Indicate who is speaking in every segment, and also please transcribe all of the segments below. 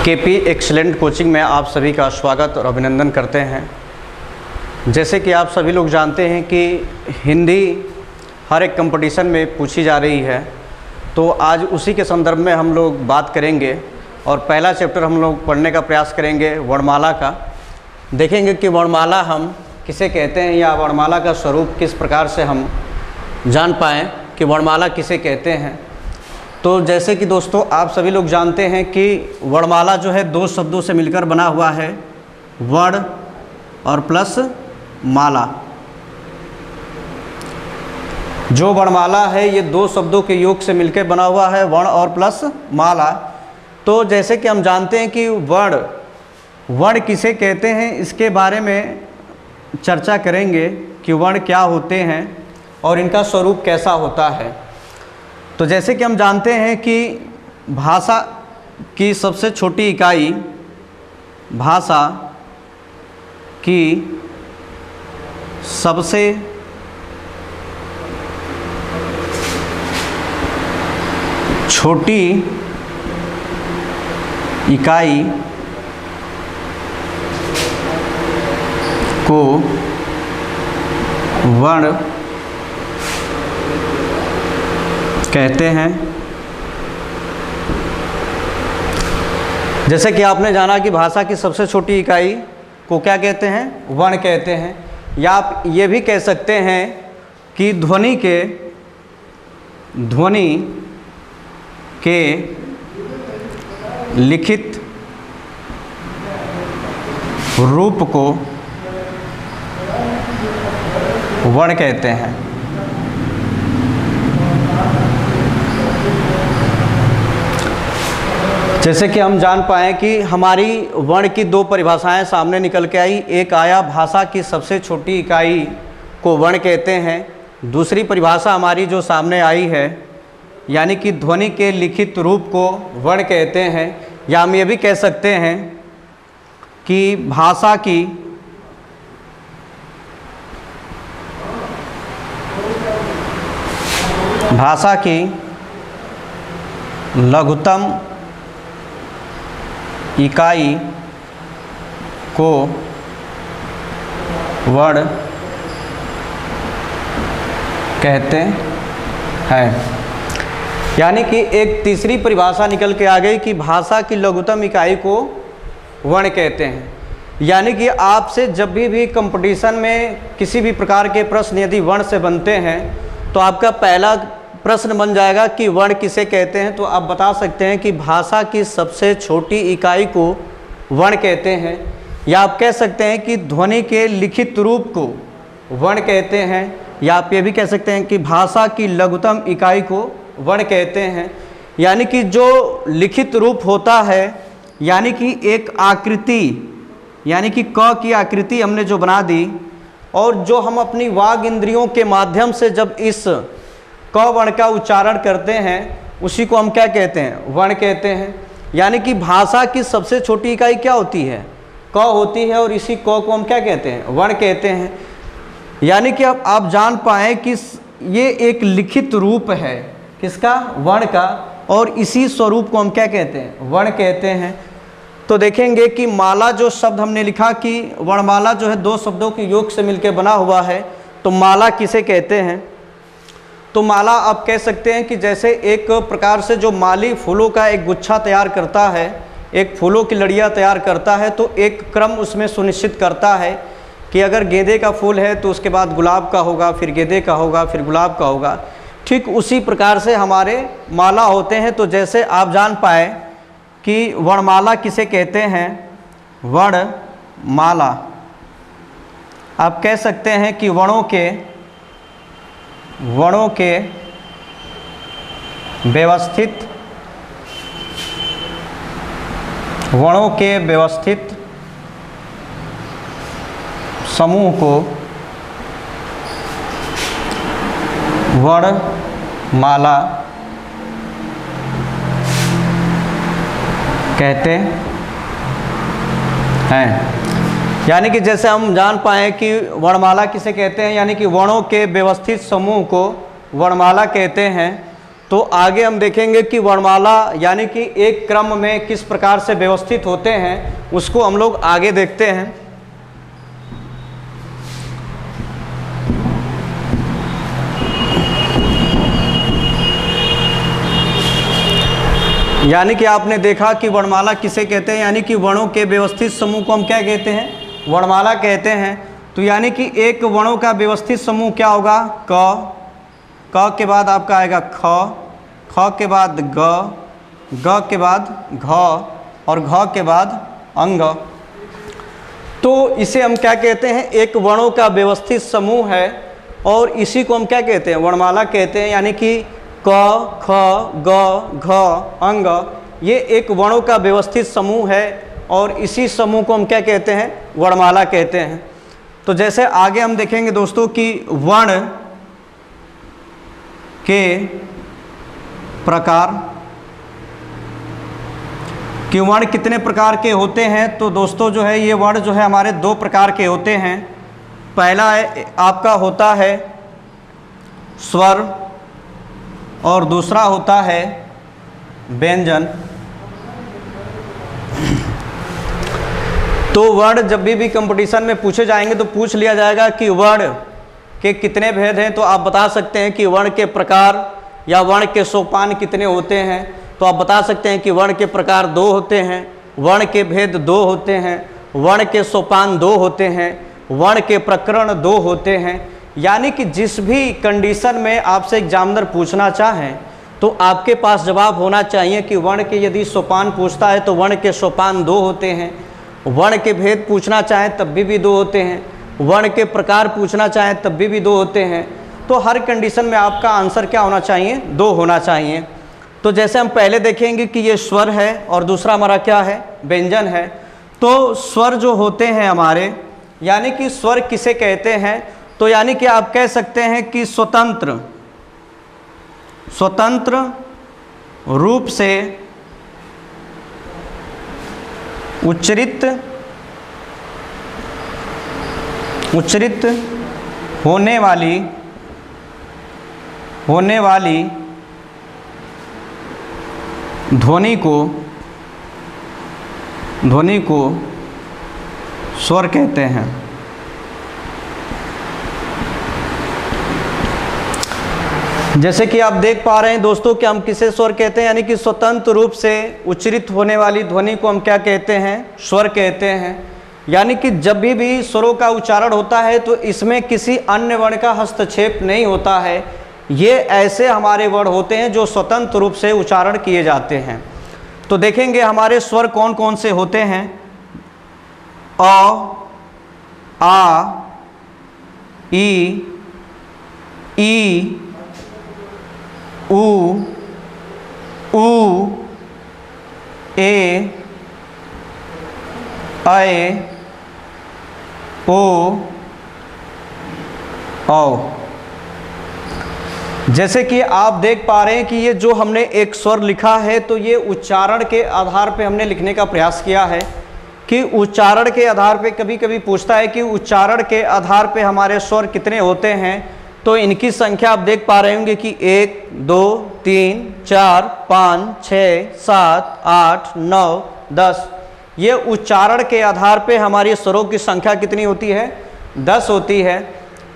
Speaker 1: KP excellent coaching में आप सभी का स्वागत और अभिनंदन करते हैं। जैसे कि आप सभी लोग जानते हैं कि हिंदी हर एक कंपटीशन में पूछी जा रही है, तो आज उसी के संदर्भ में हम लोग बात करेंगे और पहला चैप्टर हम लोग पढ़ने का प्रयास करेंगे वर्णमाला का। देखेंगे कि वर्णमाला हम किसे कहते हैं या वर्णमाला का स्वरूप किस प्रकार से हम जान पाएँ कि वर्णमाला किसे कहते हैं। तो जैसे कि दोस्तों आप सभी लोग जानते हैं कि वर्णमाला जो है दो शब्दों से मिलकर बना हुआ है, वर्ण और प्लस माला। जो वर्णमाला है ये दो शब्दों के योग से मिलकर बना हुआ है, वर्ण और प्लस माला। तो जैसे कि हम जानते हैं कि वर्ण किसे कहते हैं, इसके बारे में चर्चा करेंगे कि वर्ण क्या होते हैं और इनका स्वरूप कैसा होता है। तो जैसे कि हम जानते हैं कि भाषा की सबसे छोटी इकाई, भाषा की सबसे छोटी इकाई को वर्ण कहते हैं। जैसे कि आपने जाना कि भाषा की सबसे छोटी इकाई को क्या कहते हैं, वर्ण कहते हैं। या आप ये भी कह सकते हैं कि ध्वनि के लिखित रूप को वर्ण कहते हैं। जैसे कि हम जान पाएँ कि हमारी वर्ण की दो परिभाषाएं सामने निकल के आई। एक आया भाषा की सबसे छोटी इकाई को वर्ण कहते हैं। दूसरी परिभाषा हमारी जो सामने आई है यानी कि ध्वनि के लिखित रूप को वर्ण कहते हैं। या हम ये भी कह सकते हैं कि भाषा की लघुत्तम इकाई को वर्ण कहते हैं। यानी कि एक तीसरी परिभाषा निकल के आ गई कि भाषा की लघुत्तम इकाई को वर्ण कहते हैं। यानी कि आपसे जब भी कंपटीशन में किसी भी प्रकार के प्रश्न यदि वर्ण से बनते हैं तो आपका पहला प्रश्न बन जाएगा कि वर्ण किसे कहते हैं। तो आप बता सकते हैं कि भाषा की सबसे छोटी इकाई को वर्ण कहते हैं। या आप कह सकते हैं कि ध्वनि के लिखित रूप को वर्ण कहते हैं। या आप ये भी कह सकते हैं कि भाषा की लघुत्तम इकाई को वर्ण कहते हैं। यानी कि जो लिखित रूप होता है, यानी कि एक आकृति, यानी कि क की आकृति हमने जो बना दी, और जो हम अपनी वाग इंद्रियों के माध्यम से जब इस क वर्ण का उच्चारण करते हैं उसी को हम क्या कहते हैं, वर्ण कहते हैं। यानी कि भाषा की सबसे छोटी इकाई क्या होती है, क होती है, और इसी क को हम क्या कहते हैं, वर्ण कहते हैं। यानी कि अब आप जान पाएँ कि ये एक लिखित रूप है किसका, वर्ण का, और इसी स्वरूप को हम क्या कहते हैं, वर्ण कहते हैं। तो देखेंगे कि माला जो शब्द हमने लिखा कि वर्णमाला जो है दो शब्दों के योग से मिलकर बना हुआ है, तो माला किसे कहते हैं। तो माला आप कह सकते हैं कि जैसे एक प्रकार से जो माली फूलों का एक गुच्छा तैयार करता है, एक फूलों की लड़ियाँ तैयार करता है, तो एक क्रम उसमें सुनिश्चित करता है कि अगर गेंदे का फूल है तो उसके बाद गुलाब का होगा, फिर गेंदे का होगा, फिर गुलाब का होगा। ठीक उसी प्रकार से हमारे माला होते हैं। तो जैसे आप जान पाए कि वर्णमाला किसे कहते हैं, वर्णमाला आप कह सकते हैं कि वर्णों के व्यवस्थित समूह को वर्णमाला कहते हैं। यानी कि जैसे हम जान पाएँ कि वर्णमाला किसे कहते हैं, यानी कि वर्णों के व्यवस्थित समूह को वर्णमाला कहते हैं। तो आगे हम देखेंगे कि वर्णमाला यानी कि एक क्रम में किस प्रकार से व्यवस्थित होते हैं, उसको हम लोग आगे देखते हैं। यानी कि आपने देखा कि वर्णमाला किसे कहते हैं, यानी कि वर्णों के व्यवस्थित समूह को हम क्या कहते हैं, वर्णमाला कहते हैं। तो यानी कि एक वर्णों का व्यवस्थित समूह क्या होगा, क के बाद आपका आएगा ख के बाद ग के बाद घ और घ के बाद अंग। तो इसे हम क्या कहते हैं, एक वर्णों का व्यवस्थित समूह है और इसी को हम क्या कहते हैं, वर्णमाला कहते हैं। यानी कि क ख ग घ अंग ये एक वर्णों का व्यवस्थित समूह है और इसी समूह को हम क्या कहते हैं, वर्णमाला कहते हैं। तो जैसे आगे हम देखेंगे दोस्तों कि वर्ण के प्रकार, कि वर्ण कितने प्रकार के होते हैं। तो दोस्तों जो है ये वर्ण जो है हमारे दो प्रकार के होते हैं। पहला है आपका होता है स्वर और दूसरा होता है व्यंजन। तो वर्ण जब भी कंपटीशन में पूछे जाएंगे तो पूछ लिया जाएगा कि वर्ण के कितने भेद हैं। तो आप बता सकते हैं कि वर्ण के प्रकार या वर्ण के सोपान कितने होते हैं। तो आप बता सकते हैं कि वर्ण के प्रकार 2 होते हैं, वर्ण के भेद 2 होते हैं, वर्ण के सोपान 2 होते हैं, वर्ण के प्रकरण 2 होते हैं। यानी कि जिस भी कंडीशन में आपसे एग्जामिनर पूछना चाहें तो आपके पास जवाब होना चाहिए कि वर्ण के यदि सोपान पूछता है तो वर्ण के सोपान 2 होते हैं, वर्ण के भेद पूछना चाहें तब भी 2 होते हैं, वर्ण के प्रकार पूछना चाहें तब भी 2 होते हैं। तो हर कंडीशन में आपका आंसर क्या होना चाहिए, 2 होना चाहिए। तो जैसे हम पहले देखेंगे कि ये स्वर है और दूसरा हमारा क्या है, व्यंजन है। तो स्वर जो होते हैं हमारे, यानी कि स्वर किसे कहते हैं, तो यानी कि आप कह सकते हैं कि स्वतंत्र रूप से उच्चरित होने वाली ध्वनि को स्वर कहते हैं। जैसे कि आप देख पा रहे हैं दोस्तों कि हम किसे स्वर कहते हैं, यानी कि स्वतंत्र रूप से उच्चरित होने वाली ध्वनि को हम क्या कहते हैं, स्वर कहते हैं। यानी कि जब भी स्वरों का उच्चारण होता है तो इसमें किसी अन्य वर्ण का हस्तक्षेप नहीं होता है। ये ऐसे हमारे वर्ण होते हैं जो स्वतंत्र रूप से उच्चारण किए जाते हैं। तो देखेंगे हमारे स्वर कौन कौन से होते हैं। अ, आ, ई, उ, ए, ऐ, ओ, औ। जैसे कि आप देख पा रहे हैं कि ये जो हमने एक स्वर लिखा है तो ये उच्चारण के आधार पे हमने लिखने का प्रयास किया है कि उच्चारण के आधार पे कभी कभी पूछता है कि उच्चारण के आधार पे हमारे स्वर कितने होते हैं। तो इनकी संख्या आप देख पा रहे होंगे कि 1, 2, 3, 4, 5, 6, 7, 8, 9, 10। ये उच्चारण के आधार पे हमारी स्वरों की संख्या कितनी होती है, 10 होती है।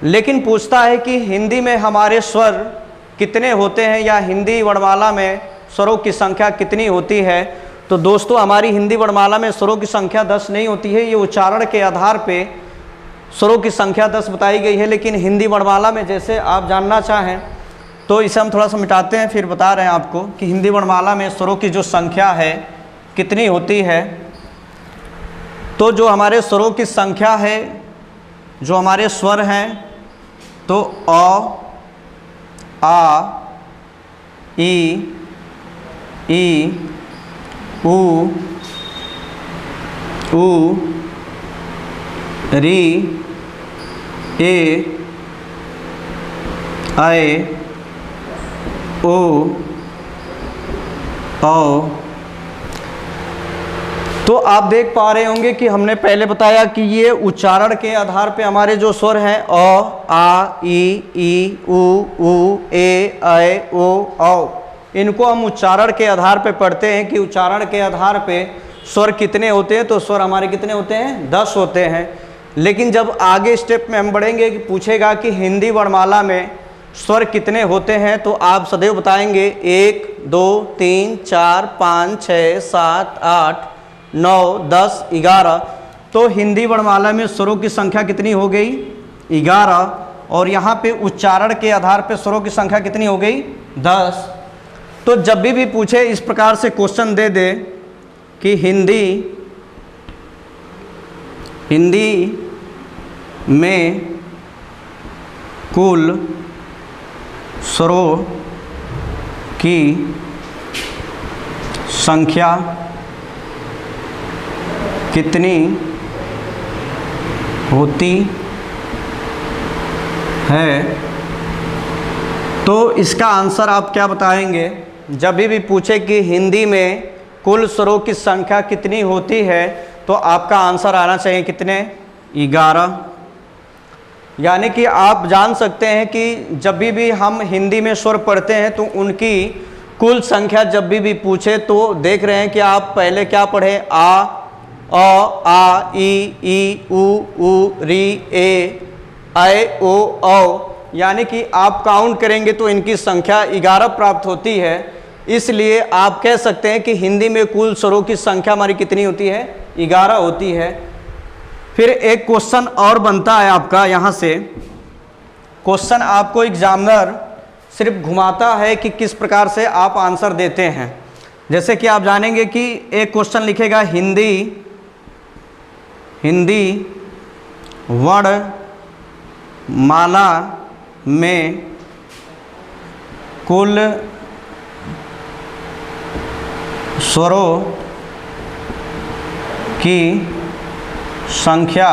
Speaker 1: लेकिन पूछता है कि हिंदी में हमारे स्वर कितने होते हैं या हिंदी वर्णमाला में स्वरों की संख्या कितनी होती है। तो दोस्तों हमारी हिंदी वर्णमाला में स्वरों की संख्या 10 नहीं होती है, ये उच्चारण के आधार पे स्वरों की संख्या 10 बताई गई है। लेकिन हिंदी वर्णमाला में जैसे आप जानना चाहें तो इसे हम थोड़ा सा मिटाते हैं, फिर बता रहे हैं आपको कि हिंदी वर्णमाला में स्वरों की जो संख्या है कितनी होती है। तो जो हमारे स्वरों की संख्या है, जो हमारे स्वर हैं, तो अ, आ, ई, उ, री, ए, ऐ, ओ, औ। तो आप देख पा रहे होंगे कि हमने पहले बताया कि ये उच्चारण के आधार पे हमारे जो स्वर हैं अ, आ, ई, उ, ए, ऐ, ओ, औ। इनको हम उच्चारण के आधार पे पढ़ते हैं कि उच्चारण के आधार पे स्वर कितने होते हैं। तो स्वर हमारे कितने होते हैं? 10 होते हैं। लेकिन जब आगे स्टेप में हम बढ़ेंगे कि पूछेगा कि हिंदी वर्णमाला में स्वर कितने होते हैं, तो आप सदैव बताएंगे 1 2 3 4 5 6 7 8 9 10 11। तो हिंदी वर्णमाला में स्वरों की संख्या कितनी हो गई? 11। और यहाँ पे उच्चारण के आधार पे स्वरों की संख्या कितनी हो गई? 10। तो जब भी पूछे इस प्रकार से क्वेश्चन दे दे कि हिंदी में कुल स्वरों की संख्या कितनी होती है, तो इसका आंसर आप क्या बताएंगे? जब भी पूछे कि हिंदी में कुल स्वरों की संख्या कितनी होती है, तो आपका आंसर आना चाहिए कितने? 11। यानी कि आप जान सकते हैं कि जब भी हम हिंदी में स्वर पढ़ते हैं तो उनकी कुल संख्या जब भी पूछे तो देख रहे हैं कि आप पहले क्या पढ़े? आ, अ, आ, ई, उ, री, ए, ऐ, ओ, औ। यानी कि आप काउंट करेंगे तो इनकी संख्या 11 प्राप्त होती है। इसलिए आप कह सकते हैं कि हिंदी में कुल स्वरों की संख्या हमारी कितनी होती है? 11 होती है। फिर एक क्वेश्चन और बनता है आपका, यहाँ से क्वेश्चन आपको एग्जामिनर सिर्फ घुमाता है कि किस प्रकार से आप आंसर देते हैं। जैसे कि आप जानेंगे कि एक क्वेश्चन लिखेगा हिंदी वर्णमाला में कुल स्वरों की संख्या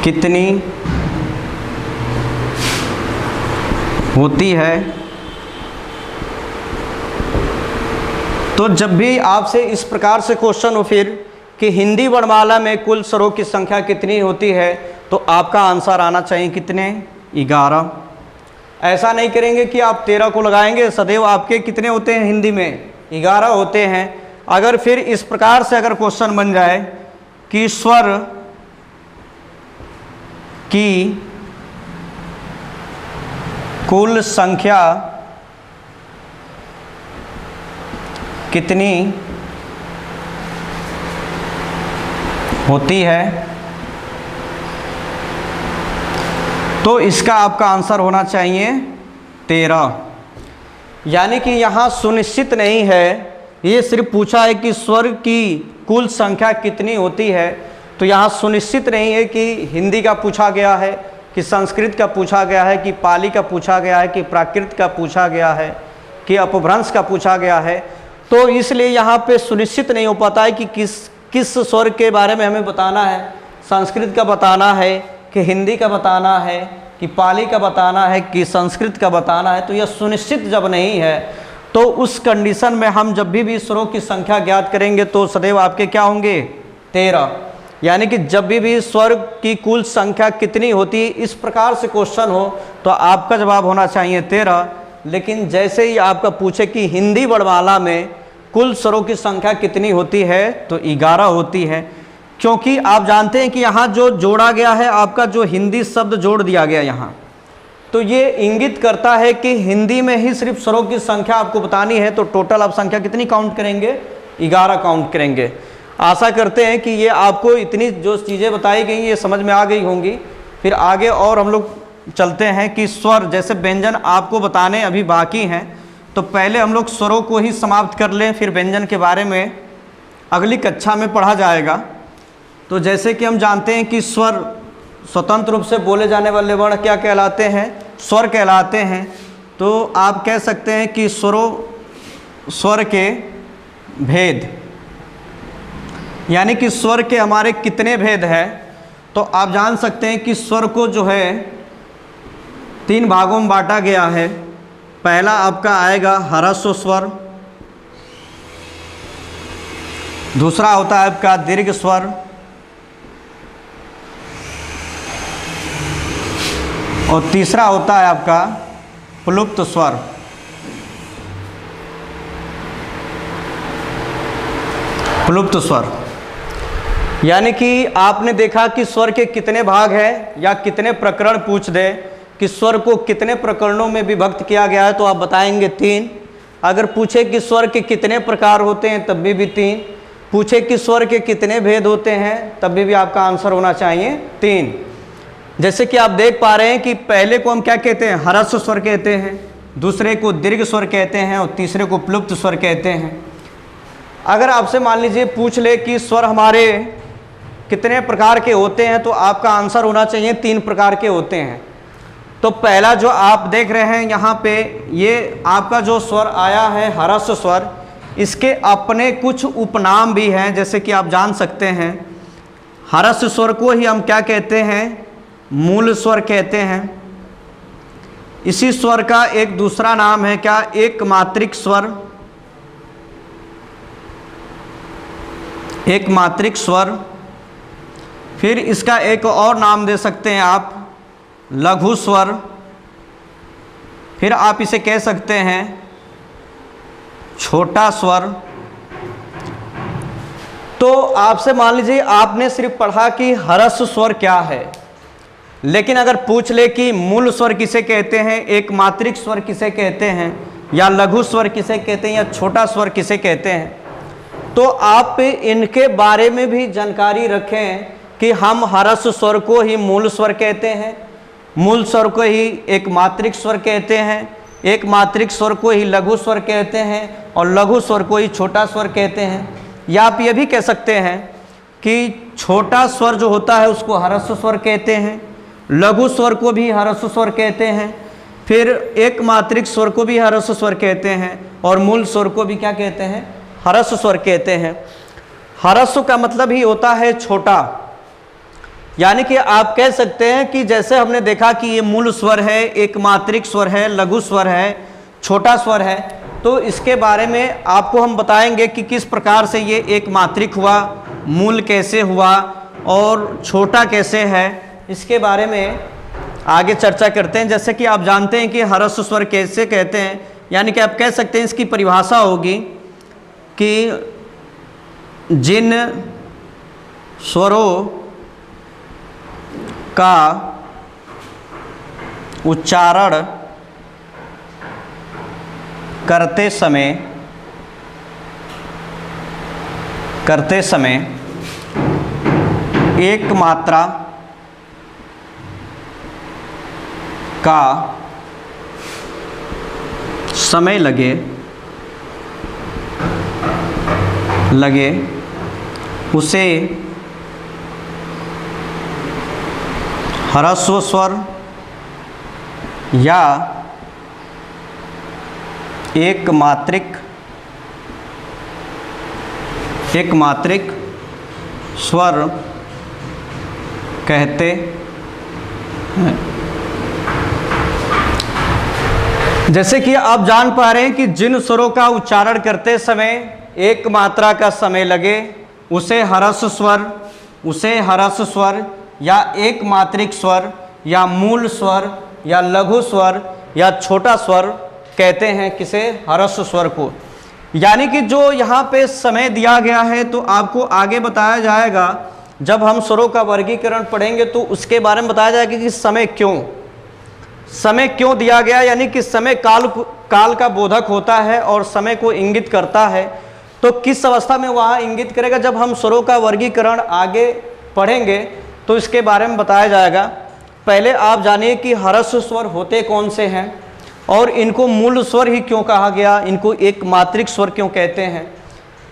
Speaker 1: कितनी होती है। तो जब भी आपसे इस प्रकार से क्वेश्चन हो फिर कि हिंदी वर्णमाला में कुल स्वरों की संख्या कितनी होती है, तो आपका आंसर आना चाहिए कितने? 11। ऐसा नहीं करेंगे कि आप 13 को लगाएंगे, सदैव आपके कितने होते हैं? हिंदी में 11 होते हैं। अगर फिर इस प्रकार से अगर क्वेश्चन बन जाए कि स्वर की कुल संख्या कितनी होती है, तो इसका आपका आंसर होना चाहिए 13। यानी कि यहाँ सुनिश्चित नहीं है, ये सिर्फ पूछा है कि स्वर की कुल संख्या कितनी होती है। तो यहाँ सुनिश्चित नहीं है कि हिंदी का पूछा गया है, कि संस्कृत का पूछा गया है, कि पाली का पूछा गया है, कि प्राकृत का पूछा गया है, कि अपभ्रंश का पूछा गया है। तो इसलिए यहाँ पे सुनिश्चित नहीं हो पाता है कि किस स्वर के बारे में हमें बताना है। संस्कृत का बताना है कि हिंदी का बताना है, कि पाली का बताना है, कि संस्कृत का बताना है। तो यह सुनिश्चित जब नहीं है, तो उस कंडीशन में हम जब भी स्वरों की संख्या ज्ञात करेंगे तो सदैव आपके क्या होंगे? 13। यानी कि जब भी स्वर की कुल संख्या कितनी होती, इस प्रकार से क्वेश्चन हो तो आपका जवाब होना चाहिए 13। लेकिन जैसे ही आपका पूछे कि हिंदी वर्णमाला में कुल स्वरों की संख्या कितनी होती है, तो 11 होती है। क्योंकि आप जानते हैं कि यहाँ जो जोड़ा गया है, आपका जो हिंदी शब्द जोड़ दिया गया यहाँ, तो ये इंगित करता है कि हिंदी में ही सिर्फ स्वरों की संख्या आपको बतानी है। तो टोटल आप संख्या कितनी काउंट करेंगे? 11 काउंट करेंगे। आशा करते हैं कि ये आपको इतनी जो चीज़ें बताई गई ये समझ में आ गई होंगी। फिर आगे और हम लोग चलते हैं कि स्वर जैसे व्यंजन आपको बताने अभी बाकी हैं, तो पहले हम लोग स्वरों को ही समाप्त कर लें, फिर व्यंजन के बारे में अगली कक्षा में पढ़ा जाएगा। तो जैसे कि हम जानते हैं कि स्वर स्वतंत्र रूप से बोले जाने वाले वर्ण क्या कहलाते हैं? स्वर कहलाते हैं। तो आप कह सकते हैं कि स्वर के भेद, यानी कि स्वर के हमारे कितने भेद हैं, तो आप जान सकते हैं कि स्वर को जो है 3 भागों में बांटा गया है। पहला आपका आएगा ह्रस्व स्वर, दूसरा होता है आपका दीर्घ स्वर, और तीसरा होता है आपका प्लुप्त स्वर। प्लुप्त स्वर यानी कि आपने देखा कि स्वर के कितने भाग हैं या कितने प्रकरण पूछ दे कि स्वर को कितने प्रकरणों में विभक्त किया गया है तो आप बताएंगे 3। अगर पूछे कि स्वर के कितने प्रकार होते हैं तब भी 3। पूछे कि स्वर के कितने भेद होते हैं तब भी आपका आंसर होना चाहिए 3। जैसे कि आप देख पा रहे हैं कि पहले को हम क्या कहते हैं, ह्रस्व स्वर कहते हैं, दूसरे को दीर्घ स्वर कहते हैं और तीसरे को प्लुप्त स्वर कहते हैं। अगर आपसे मान लीजिए पूछ ले कि स्वर हमारे कितने प्रकार के होते हैं तो आपका आंसर होना चाहिए 3 प्रकार के होते हैं। तो पहला जो आप देख रहे हैं यहाँ पे, ये आपका जो स्वर आया है ह्रस्व स्वर, इसके अपने कुछ उपनाम भी हैं। जैसे कि आप जान सकते हैं ह्रस्व स्वर को ही हम क्या कहते हैं, मूल स्वर कहते हैं। इसी स्वर का एक दूसरा नाम है क्या, एक मात्रिक स्वर। एक मात्रिक स्वर। फिर इसका एक और नाम दे सकते हैं आप, लघु स्वर। फिर आप इसे कह सकते हैं छोटा स्वर। तो आपसे मान लीजिए आपने सिर्फ पढ़ा कि ह्रस्व स्वर क्या है, लेकिन अगर पूछ ले कि मूल स्वर किसे कहते हैं, एक मात्रिक स्वर किसे कहते हैं, या लघु स्वर किसे कहते हैं, या छोटा स्वर किसे कहते हैं, तो आप इनके बारे में भी जानकारी रखें कि हम ह्रस्व स्वर को ही मूल स्वर कहते हैं, मूल स्वर को ही एक मात्रिक स्वर कहते हैं, एक मात्रिक स्वर को ही लघु स्वर कहते हैं और लघु स्वर को ही छोटा स्वर कहते हैं। या आप ये भी कह सकते हैं कि छोटा स्वर जो होता है उसको ह्रस्व स्वर कहते हैं, लघु स्वर को भी ह्रस्व स्वर कहते हैं, फिर एक मात्रिक स्वर को भी ह्रस्व स्वर कहते हैं और मूल स्वर को भी क्या कहते हैं, ह्रस्व स्वर कहते हैं। ह्रस्व का मतलब ही होता है छोटा। यानी कि आप कह सकते हैं कि जैसे हमने देखा कि ये मूल स्वर है, एक मात्रिक स्वर है, लघु स्वर है, छोटा स्वर है, तो इसके बारे में आपको हम बताएंगे कि किस प्रकार से ये एक मात्रिक हुआ, मूल कैसे हुआ और छोटा कैसे है, इसके बारे में आगे चर्चा करते हैं। जैसे कि आप जानते हैं कि ह्रस्व स्वर कैसे कहते हैं, यानी कि आप कह सकते हैं इसकी परिभाषा होगी कि जिन स्वरों का उच्चारण करते समय एक मात्रा का समय लगे उसे ह्रस्व स्वर या एक मात्रिक स्वर कहते हैं। जैसे कि आप जान पा रहे हैं कि जिन स्वरों का उच्चारण करते समय एक मात्रा का समय लगे उसे ह्रस्व स्वर या एक मात्रिक स्वर या मूल स्वर या लघु स्वर या छोटा स्वर कहते हैं। किसे? ह्रस्व स्वर को। यानी कि जो यहाँ पे समय दिया गया है तो आपको आगे बताया जाएगा, जब हम स्वरों का वर्गीकरण पढ़ेंगे तो उसके बारे में बताया जाएगा कि समय क्यों दिया गया, यानी कि समय काल का बोधक होता है और समय को इंगित करता है। तो किस अवस्था में वहाँ इंगित करेगा, जब हम स्वरों का वर्गीकरण आगे पढ़ेंगे तो इसके बारे में बताया जाएगा। पहले आप जानिए कि ह्रस्व स्वर होते कौन से हैं और इनको मूल स्वर ही क्यों कहा गया, इनको एक मात्रिक स्वर क्यों कहते हैं।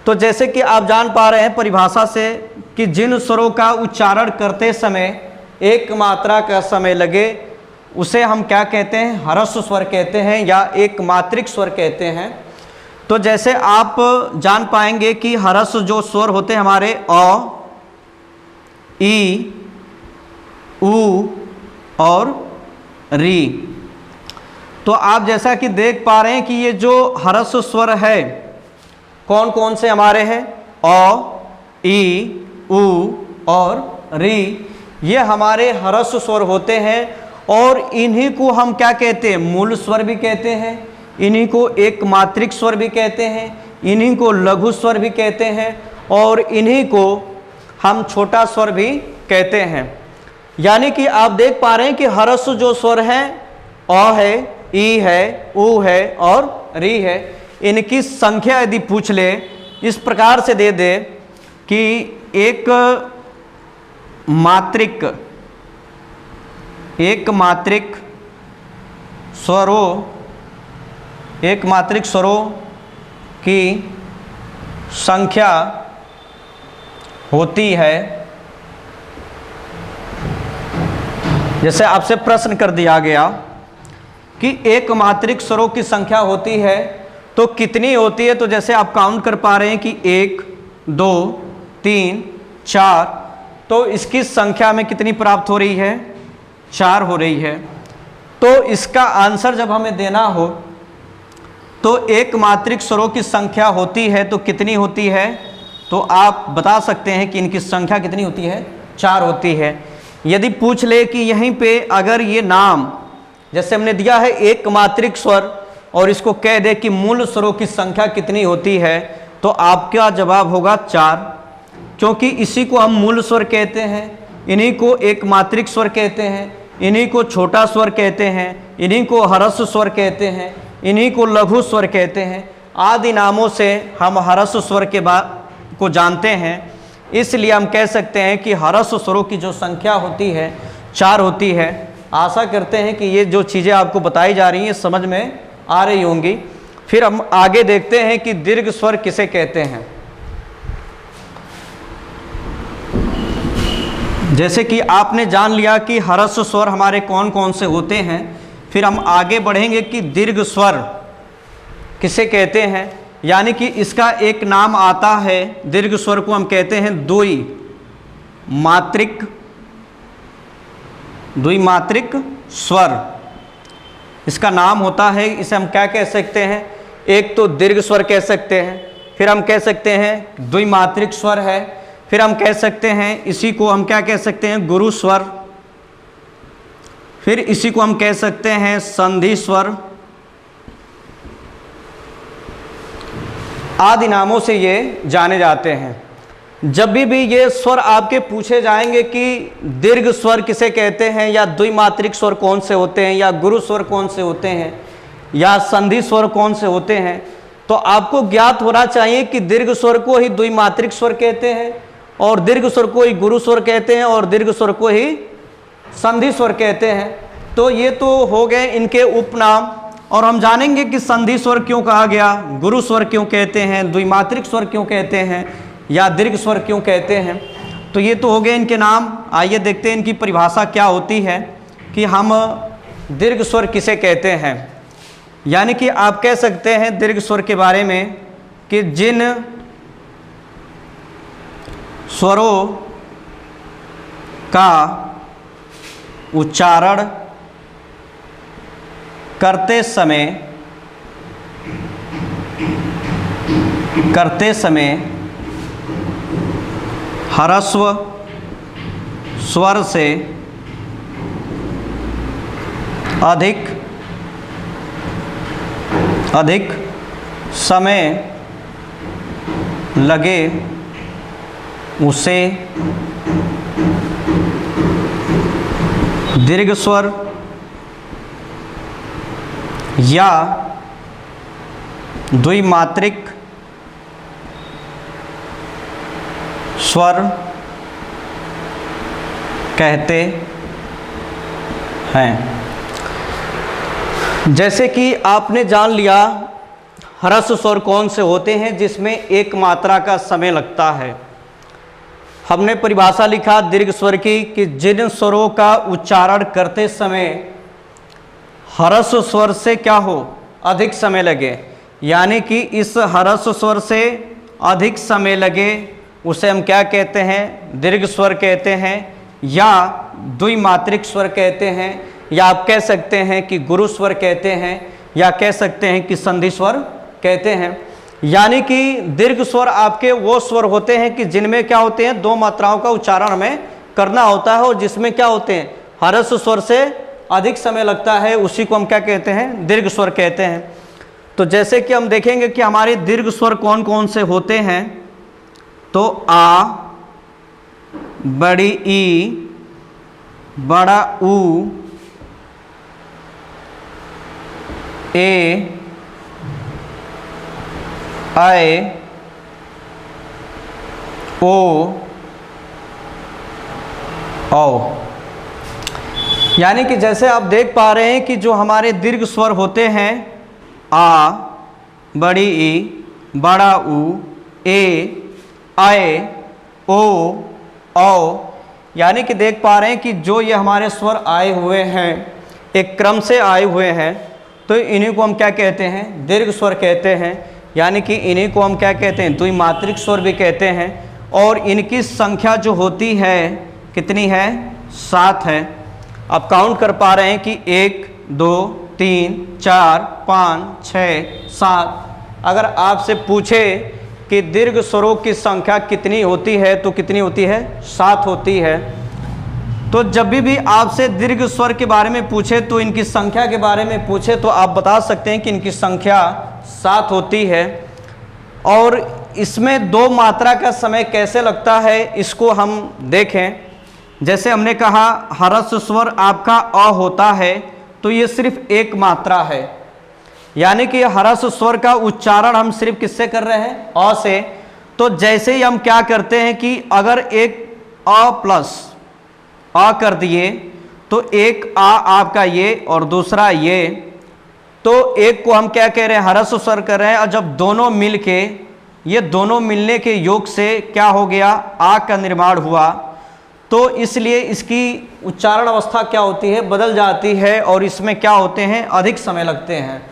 Speaker 1: तो जैसे कि आप जान पा रहे हैं परिभाषा से कि जिन स्वरों का उच्चारण करते समय एक मात्रा का समय लगे उसे हम क्या कहते हैं, ह्रस्व स्वर कहते हैं या एक मात्रिक स्वर कहते हैं। तो जैसे आप जान पाएंगे कि ह्रस्व जो स्वर होते हैं हमारे अ, ई, उ और री। तो आप जैसा कि देख पा रहे हैं कि ये जो ह्रस्व स्वर है कौन कौन से हमारे हैं, अ, ई, उ और री, ये हमारे ह्रस्व स्वर होते हैं और इन्हीं को हम क्या कहते हैं, मूल स्वर भी कहते हैं, इन्हीं को एक मात्रिक स्वर भी कहते हैं, इन्हीं को लघु स्वर भी कहते हैं, और इन्हीं को हम छोटा स्वर भी कहते हैं। यानी कि आप देख पा रहे हैं कि ह्रस्व जो स्वर हैं, अ है, ई है, उ है और री है, इनकी संख्या यदि पूछ ले, इस प्रकार से दे दे कि एक मात्रिक स्वरों की संख्या होती है। जैसे आपसे प्रश्न कर दिया गया कि एक मात्रिक स्वरों की संख्या होती है तो कितनी होती है, तो जैसे आप काउंट कर पा रहे हैं कि 1 2 3 4, तो इसकी संख्या में कितनी प्राप्त हो रही है, 4 हो रही है। तो इसका आंसर जब हमें देना हो तो एक मात्रिक स्वरों की संख्या होती है तो कितनी होती है, तो आप बता सकते हैं कि इनकी संख्या कितनी होती है, 4 होती है। यदि पूछ ले कि यहीं पे अगर ये नाम जैसे हमने दिया है एक मात्रिक स्वर और इसको कह दे कि मूल स्वरों की संख्या कितनी होती है, तो आपका जवाब होगा 4, क्योंकि इसी को हम मूल स्वर कहते हैं, इन्हीं को एक मात्रिक स्वर कहते हैं, इन्हीं को छोटा स्वर कहते हैं, इन्हीं को ह्रस्व स्वर कहते हैं, इन्हीं को लघु स्वर कहते हैं। आदि नामों से हम ह्रस्व स्वर के को जानते हैं, इसलिए हम कह सकते हैं कि ह्रस्व स्वरों की जो संख्या होती है 4 होती है। आशा करते हैं कि ये जो चीज़ें आपको बताई जा रही हैं समझ में आ रही होंगी। फिर हम आगे देखते हैं कि दीर्घ स्वर किसे कहते हैं। जैसे कि आपने जान लिया कि ह्रस्व स्वर हमारे कौन कौन से होते हैं, फिर हम आगे बढ़ेंगे कि दीर्घ स्वर किसे कहते हैं। यानी कि इसका एक नाम आता है, दीर्घ स्वर को हम कहते हैं द्विमात्रिक स्वर, इसका नाम होता है। इसे हम क्या कह सकते हैं, एक तो दीर्घ स्वर कह सकते हैं, फिर हम कह सकते हैं द्विमात्रिक स्वर है, फिर हम कह सकते हैं इसी को हम क्या कह सकते हैं, गुरु स्वर, फिर इसी को हम कह सकते हैं संधि स्वर। आदि नामों से ये जाने जाते हैं। जब भी ये स्वर आपके पूछे जाएंगे कि दीर्घ स्वर किसे कहते हैं, या द्विमात्रिक स्वर कौन से होते हैं, या गुरु स्वर कौन से होते हैं, या संधि स्वर कौन से होते हैं, तो आपको ज्ञात होना चाहिए कि दीर्घ स्वर को ही द्विमात्रिक स्वर कहते हैं, और दीर्घ स्वर को ही गुरु स्वर कहते हैं, और दीर्घ स्वर को ही संधि स्वर कहते हैं। तो ये तो हो गए इनके उपनाम। और हम जानेंगे कि संधि स्वर क्यों कहा गया, गुरु स्वर क्यों कहते हैं, द्विमात्रिक स्वर क्यों कहते हैं, या दीर्घ स्वर क्यों कहते हैं। तो ये तो हो गए इनके नाम। आइए देखते हैं इनकी परिभाषा क्या होती है कि हम दीर्घ स्वर किसे कहते हैं। यानी कि आप कह सकते हैं दीर्घ स्वर के बारे में कि जिन स्वरों का उच्चारण करते समय ह्रस्व स्वर से अधिक समय लगे उसे दीर्घ स्वर या द्विमात्रिक स्वर कहते हैं। जैसे कि आपने जान लिया ह्रस्व स्वर कौन से होते हैं जिसमें एक मात्रा का समय लगता है। हमने परिभाषा लिखा दीर्घ स्वर की कि जिन स्वरों का उच्चारण करते समय ह्रस्व स्वर से क्या हो, अधिक समय लगे, यानी कि इस ह्रस्व स्वर से अधिक समय लगे उसे हम क्या कहते हैं, दीर्घ स्वर कहते हैं, या द्विमात्रिक स्वर कहते हैं, या आप कह सकते हैं कि गुरु स्वर कहते हैं, या कह सकते हैं कि संधि स्वर कहते हैं। यानी कि दीर्घ स्वर आपके वो स्वर होते हैं कि जिनमें क्या होते हैं, 2 मात्राओं का उच्चारण हमें करना होता है, और जिसमें क्या होते हैं, ह्रस्व स्वर से अधिक समय लगता है उसी को हम क्या कहते हैं, दीर्घ स्वर कहते हैं। तो जैसे कि हम देखेंगे कि हमारे दीर्घ स्वर कौन कौन से होते हैं, तो आ, बड़ी ई, बड़ा ऊ, ए, ऐ, ओ, औ। यानी कि जैसे आप देख पा रहे हैं कि जो हमारे दीर्घ स्वर होते हैं आ, बड़ी ई, बड़ा ऊ, ए, ऐ, ओ, औ, यानी कि देख पा रहे हैं कि जो ये हमारे स्वर आए हुए हैं एक क्रम से आए हुए हैं, तो इन्हीं को हम क्या कहते हैं, दीर्घ स्वर कहते हैं। यानी कि इन्हीं को हम क्या कहते हैं, द्विमात्रिक स्वर भी कहते हैं। और इनकी संख्या जो होती है कितनी है, 7 है। आप काउंट कर पा रहे हैं कि 1 2 3 4 5 6 7। अगर आपसे पूछे कि दीर्घ स्वरों की संख्या कितनी होती है तो कितनी होती है, 7 होती है। तो जब भी आपसे दीर्घ स्वर के बारे में पूछे तो इनकी संख्या के बारे में पूछे तो आप बता सकते हैं कि इनकी संख्या 7 होती है। और इसमें 2 मात्रा का समय कैसे लगता है इसको हम देखें। जैसे हमने कहा ह्रस्व स्वर आपका अ होता है, तो ये सिर्फ 1 मात्रा है। यानी कि ह्रस्व स्वर का उच्चारण हम सिर्फ किससे कर रहे हैं, अ से। तो जैसे ही हम क्या करते हैं कि अगर एक अ प्लस अ कर दिए तो एक आ आपका ये और दूसरा ये, तो एक को हम क्या कह रहे हैं, ह्रस्व स्वर कर रहे हैं। और जब दोनों मिलके, ये दोनों मिलने के योग से क्या हो गया, आ का निर्माण हुआ। तो इसलिए इसकी उच्चारण अवस्था क्या होती है, बदल जाती है और इसमें क्या होते हैं, अधिक समय लगते हैं।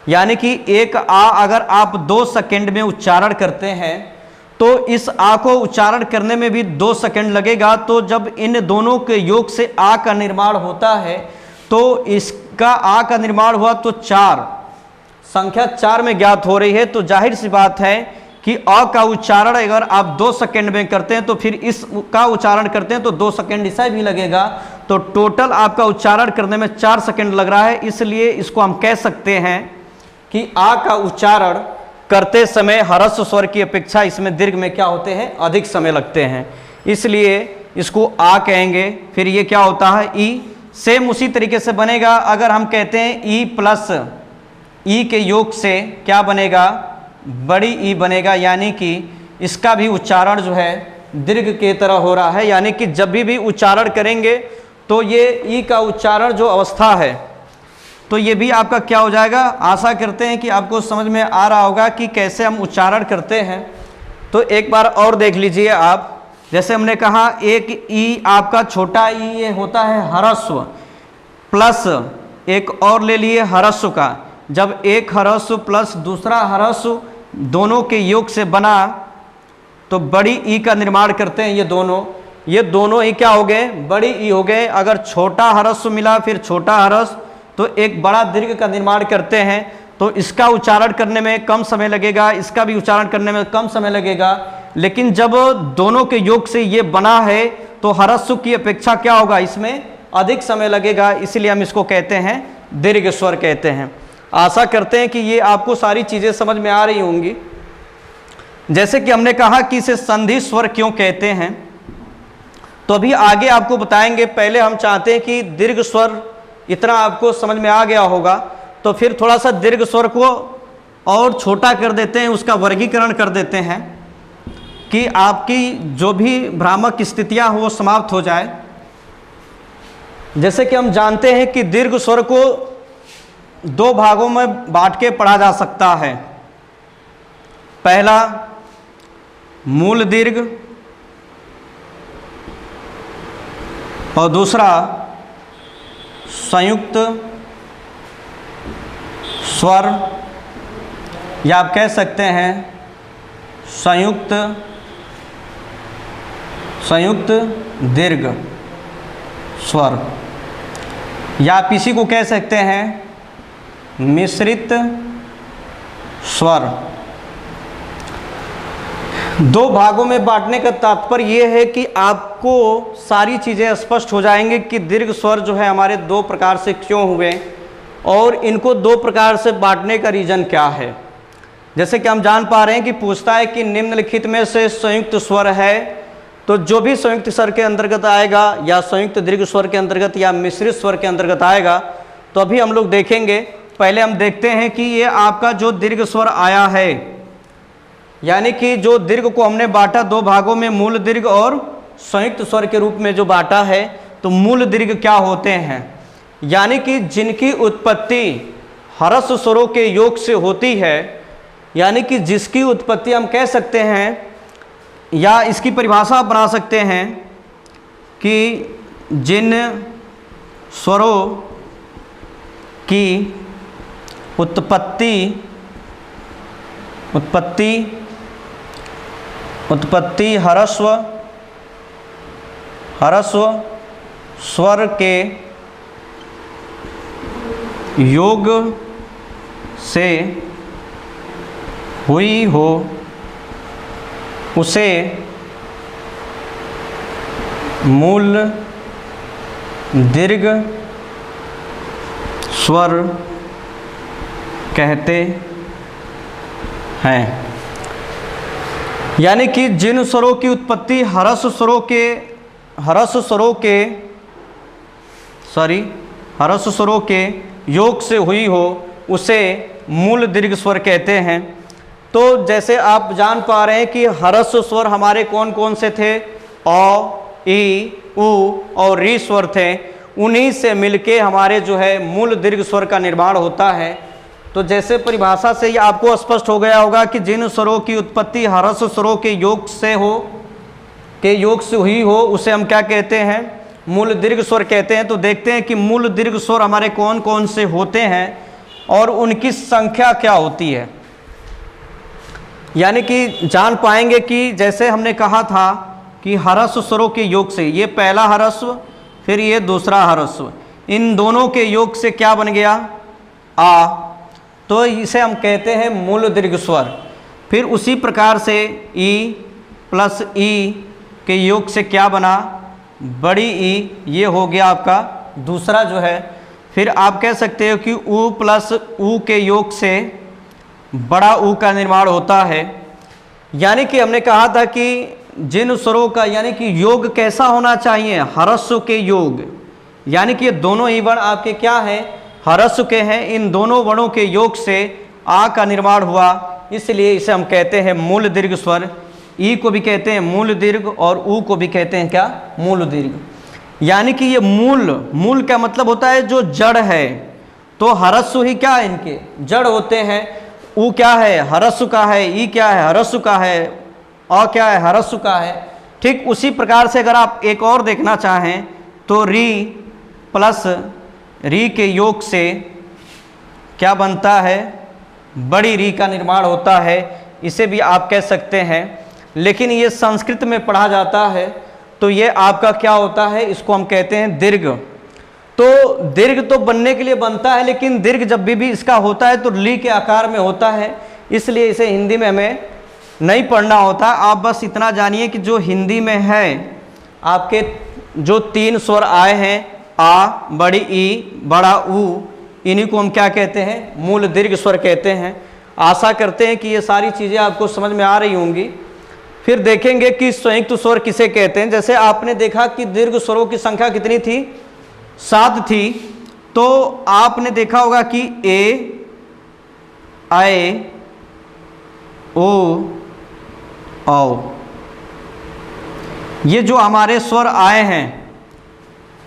Speaker 1: यानी कि एक आ अगर आप 2 सेकंड में उच्चारण करते हैं तो इस आ को उच्चारण करने में भी 2 सेकंड लगेगा। तो जब इन दोनों के योग से आ का निर्माण होता है तो इसका आ का निर्माण हुआ तो 4, संख्या 4 में ज्ञात हो रही है। तो जाहिर सी बात है कि अ का उच्चारण अगर आप 2 सेकंड में करते हैं तो फिर इस का उच्चारण करते हैं तो 2 सेकंड ऐसा भी लगेगा। तो टोटल आपका उच्चारण करने में 4 सेकंड लग रहा है। इसलिए इसको हम कह सकते हैं कि आ का उच्चारण करते समय ह्रस्व स्वर की अपेक्षा इसमें दीर्घ में क्या होते हैं, अधिक समय लगते हैं। इसलिए इसको आ कहेंगे। फिर ये क्या होता है, ई। सेम उसी तरीके से बनेगा। अगर हम कहते हैं ई प्लस ई के योग से क्या बनेगा, बड़ी ई बनेगा। यानी कि इसका भी उच्चारण जो है दीर्घ के तरह हो रहा है। यानी कि जब भी उच्चारण करेंगे तो ये ई का उच्चारण जो अवस्था है तो ये भी आपका क्या हो जाएगा। आशा करते हैं कि आपको समझ में आ रहा होगा कि कैसे हम उच्चारण करते हैं। तो एक बार और देख लीजिए आप। जैसे हमने कहा एक ई आपका छोटा ई ये होता है ह्रस्व, प्लस एक और ले लिए ह्रस्व का। जब एक ह्रस्व प्लस दूसरा ह्रस्व दोनों के योग से बना तो बड़ी ई का निर्माण करते हैं। ये दोनों ही क्या हो गए, बड़ी ई हो गए। अगर छोटा ह्रस्व मिला फिर छोटा ह्रस्व तो एक बड़ा दीर्घ का निर्माण करते हैं। तो इसका उच्चारण करने में कम समय लगेगा, इसका भी उच्चारण करने में कम समय लगेगा। लेकिन जब दोनों के योग से ये बना है तो ह्रस्व की अपेक्षा क्या होगा, इसमें अधिक समय लगेगा। इसलिए हम इसको कहते हैं दीर्घ स्वर कहते हैं। आशा करते हैं कि ये आपको सारी चीज़ें समझ में आ रही होंगी। जैसे कि हमने कहा कि इसे संधि स्वर क्यों कहते हैं, तो अभी आगे आपको बताएंगे। पहले हम चाहते हैं कि दीर्घ स्वर इतना आपको समझ में आ गया होगा, तो फिर थोड़ा सा दीर्घ स्वर को और छोटा कर देते हैं, उसका वर्गीकरण कर देते हैं कि आपकी जो भी भ्रामक स्थितियां हो वो समाप्त हो जाए। जैसे कि हम जानते हैं कि दीर्घ स्वर को 2 भागों में बांट के पढ़ा जा सकता है। पहला मूल दीर्घ और दूसरा संयुक्त स्वर, या आप कह सकते हैं संयुक्त दीर्घ स्वर, या आप इसी को कह सकते हैं मिश्रित स्वर। दो भागों में बांटने का तात्पर्य ये है कि आपको सारी चीज़ें स्पष्ट हो जाएंगी कि दीर्घ स्वर जो है हमारे दो प्रकार से क्यों हुए और इनको दो प्रकार से बांटने का रीज़न क्या है। जैसे कि हम जान पा रहे हैं कि पूछता है कि निम्नलिखित में से संयुक्त स्वर है, तो जो भी संयुक्त स्वर के अंतर्गत आएगा या संयुक्त दीर्घ स्वर के अंतर्गत या मिश्रित स्वर के अंतर्गत आएगा, तो अभी हम लोग देखेंगे। पहले हम देखते हैं कि ये आपका जो दीर्घ स्वर आया है, यानी कि जो दीर्घ को हमने बांटा दो भागों में, मूल दीर्घ और संयुक्त स्वर के रूप में जो बांटा है, तो मूल दीर्घ क्या होते हैं, यानी कि जिनकी उत्पत्ति ह्रस्व स्वरों के योग से होती है, यानी कि जिसकी उत्पत्ति हम कह सकते हैं या इसकी परिभाषा बना सकते हैं कि जिन स्वरों की उत्पत्ति ह्रस्व स्वर के योग से हुई हो उसे मूल दीर्घ स्वर कहते हैं। यानी कि जिन स्वरों की उत्पत्ति ह्रस्व स्वरों के योग से हुई हो उसे मूल दीर्घ स्वर कहते हैं। तो जैसे आप जान पा रहे हैं कि ह्रस्व स्वर हमारे कौन कौन से थे, अ, ई, उ और री स्वर थे, उन्हीं से मिलके हमारे जो है मूल दीर्घ स्वर का निर्माण होता है। तो जैसे परिभाषा से ये आपको स्पष्ट हो गया होगा कि जिन स्वरों की उत्पत्ति ह्रस्व स्वरों के योग से हुई हो उसे हम क्या कहते हैं, मूल दीर्घ स्वर कहते हैं। तो देखते हैं कि मूल दीर्घ स्वर हमारे कौन कौन से होते हैं और उनकी संख्या क्या होती है। यानी कि जान पाएंगे कि जैसे हमने कहा था कि ह्रस्व स्वरों के योग से, ये पहला ह्रस्व फिर ये दूसरा ह्रस्व, इन दोनों के योग से क्या बन गया, आ, तो इसे हम कहते हैं मूल दीर्घ स्वर। फिर उसी प्रकार से ई प्लस ई के योग से क्या बना, बड़ी ई, ये हो गया आपका दूसरा जो है। फिर आप कह सकते हो कि ऊ प्लस ऊ के योग से बड़ा ऊ का निर्माण होता है। यानी कि हमने कहा था कि जिन स्वरों का यानी कि योग कैसा होना चाहिए, ह्रस्व के योग, यानी कि ये दोनों ही वर्ण आपके क्या हैं, ह्रस्व के हैं। इन दोनों वर्णों के योग से आ का निर्माण हुआ, इसलिए इसे हम कहते हैं मूल दीर्घ स्वर। ई को भी कहते हैं मूल दीर्घ और ऊ को भी कहते हैं क्या, मूल दीर्घ। यानी कि ये मूल का मतलब होता है जो जड़ है, तो ह्रस्व ही क्या है, इनके जड़ होते हैं। ऊ क्या है, ह्रस्व का है, ई क्या है, ह्रस्व का है, अ क्या है, ह्रस्व का है। ठीक उसी प्रकार से अगर आप एक और देखना चाहें तो री प्लस री के योग से क्या बनता है, बड़ी री का निर्माण होता है, इसे भी आप कह सकते हैं। लेकिन ये संस्कृत में पढ़ा जाता है, तो ये आपका क्या होता है, इसको हम कहते हैं दीर्घ। तो दीर्घ तो बनने के लिए बनता है, लेकिन दीर्घ जब भी इसका होता है तो ली के आकार में होता है, इसलिए इसे हिंदी में हमें नहीं पढ़ना होता। आप बस इतना जानिए कि जो हिंदी में है आपके जो तीन स्वर आए हैं, आ, बड़ी ई, बड़ा ऊ, इन्हीं को हम क्या कहते हैं, मूल दीर्घ स्वर कहते हैं। आशा करते हैं कि ये सारी चीज़ें आपको समझ में आ रही होंगी। फिर देखेंगे कि संयुक्त स्वर किसे कहते हैं। जैसे आपने देखा कि दीर्घ स्वरों की संख्या कितनी थी, 7 थी। तो आपने देखा होगा कि ए, आए, ओ, औ, ये जो हमारे स्वर आए हैं,